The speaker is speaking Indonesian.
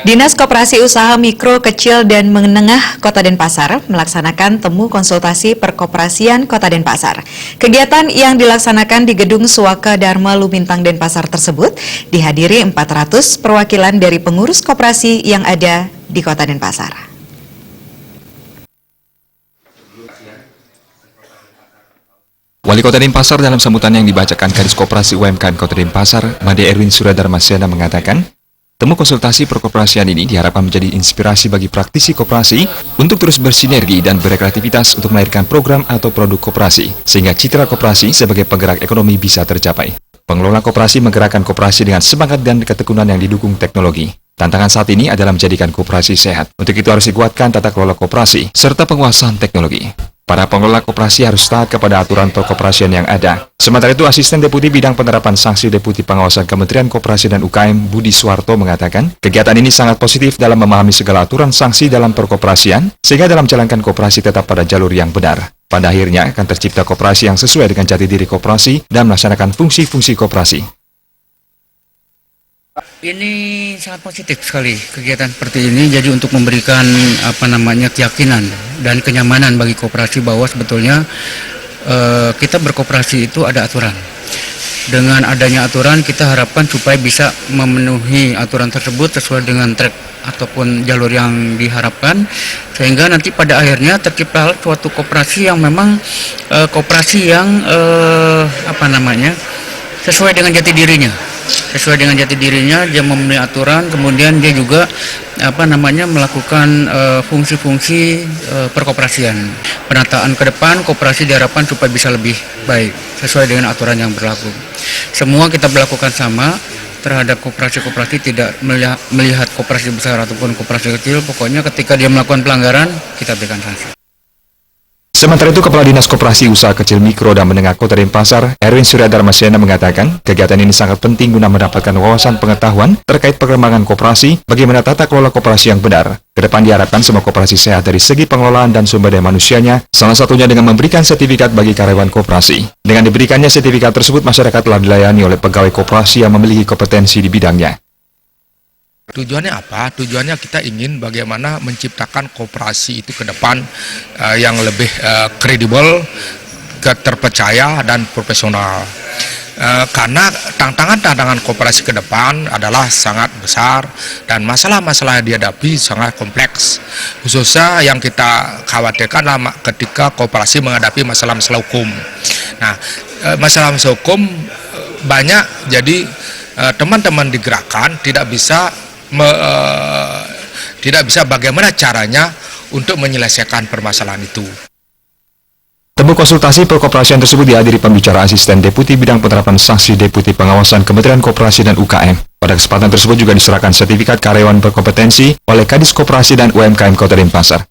Dinas Koperasi Usaha Mikro, Kecil, dan Menengah Kota Denpasar melaksanakan temu konsultasi perkoperasian Kota Denpasar. Kegiatan yang dilaksanakan di Gedung Suaka Dharma Lumintang Denpasar tersebut dihadiri 400 perwakilan dari pengurus koperasi yang ada di Kota Denpasar. Wali Kota Denpasar dalam sambutan yang dibacakan Kadis Koperasi UMKM Kota Denpasar, Made Erwin Suradarmasena mengatakan, temu konsultasi perkoperasian ini diharapkan menjadi inspirasi bagi praktisi koperasi untuk terus bersinergi dan berkreativitas untuk melahirkan program atau produk koperasi, sehingga citra koperasi sebagai penggerak ekonomi bisa tercapai. Pengelola koperasi menggerakkan koperasi dengan semangat dan ketekunan yang didukung teknologi. Tantangan saat ini adalah menjadikan koperasi sehat. Untuk itu harus dikuatkan tata kelola koperasi, serta penguasaan teknologi. Para pengelola koperasi harus taat kepada aturan perkoperasian yang ada. Sementara itu, Asisten Deputi Bidang Penerapan Sanksi Deputi Pengawasan Kementerian Koperasi dan UKM Budi Suwarto mengatakan, kegiatan ini sangat positif dalam memahami segala aturan sanksi dalam perkoperasian, sehingga dalam menjalankan koperasi tetap pada jalur yang benar. Pada akhirnya akan tercipta koperasi yang sesuai dengan jati diri koperasi dan melaksanakan fungsi-fungsi koperasi. Ini sangat positif sekali kegiatan seperti ini, jadi untuk memberikan keyakinan dan kenyamanan bagi koperasi bahwa sebetulnya kita berkoperasi itu ada aturan. Dengan adanya aturan kita harapkan supaya bisa memenuhi aturan tersebut sesuai dengan track ataupun jalur yang diharapkan, sehingga nanti pada akhirnya tercipta suatu koperasi yang memang koperasi yang sesuai dengan jati dirinya. Sesuai dengan jati dirinya, dia memenuhi aturan, kemudian dia juga melakukan fungsi-fungsi perkoperasian. Penataan ke depan koperasi diharapkan supaya bisa lebih baik sesuai dengan aturan yang berlaku. Semua kita berlakukan sama terhadap koperasi-koperasi, tidak melihat koperasi besar ataupun koperasi kecil. Pokoknya ketika dia melakukan pelanggaran, kita berikan sanksi. Sementara itu, Kepala Dinas Koperasi Usaha Kecil Mikro dan Menengah Kota Denpasar, Erwin Suradarmasena mengatakan, kegiatan ini sangat penting guna mendapatkan wawasan pengetahuan terkait perkembangan koperasi, bagaimana tata kelola koperasi yang benar. Kedepan diharapkan semua koperasi sehat dari segi pengelolaan dan sumber daya manusianya, salah satunya dengan memberikan sertifikat bagi karyawan koperasi. Dengan diberikannya sertifikat tersebut, masyarakat telah dilayani oleh pegawai koperasi yang memiliki kompetensi di bidangnya. Tujuannya apa? Tujuannya kita ingin bagaimana menciptakan koperasi itu ke depan yang lebih kredibel, terpercaya, dan profesional. Karena tantangan-tantangan koperasi ke depan adalah sangat besar dan masalah-masalah yang dihadapi sangat kompleks. Khususnya yang kita khawatirkan adalah ketika koperasi menghadapi masalah-masalah hukum. Nah, masalah-masalah hukum banyak, jadi teman-teman digerakkan tidak bisa bagaimana caranya untuk menyelesaikan permasalahan itu. Temu konsultasi perkoperasian tersebut dihadiri pembicara Asisten Deputi Bidang Penerapan Sanksi Deputi Pengawasan Kementerian Koperasi dan UKM. Pada kesempatan tersebut juga diserahkan sertifikat karyawan berkompetensi oleh Kadis Koperasi dan UMKM Kota Denpasar.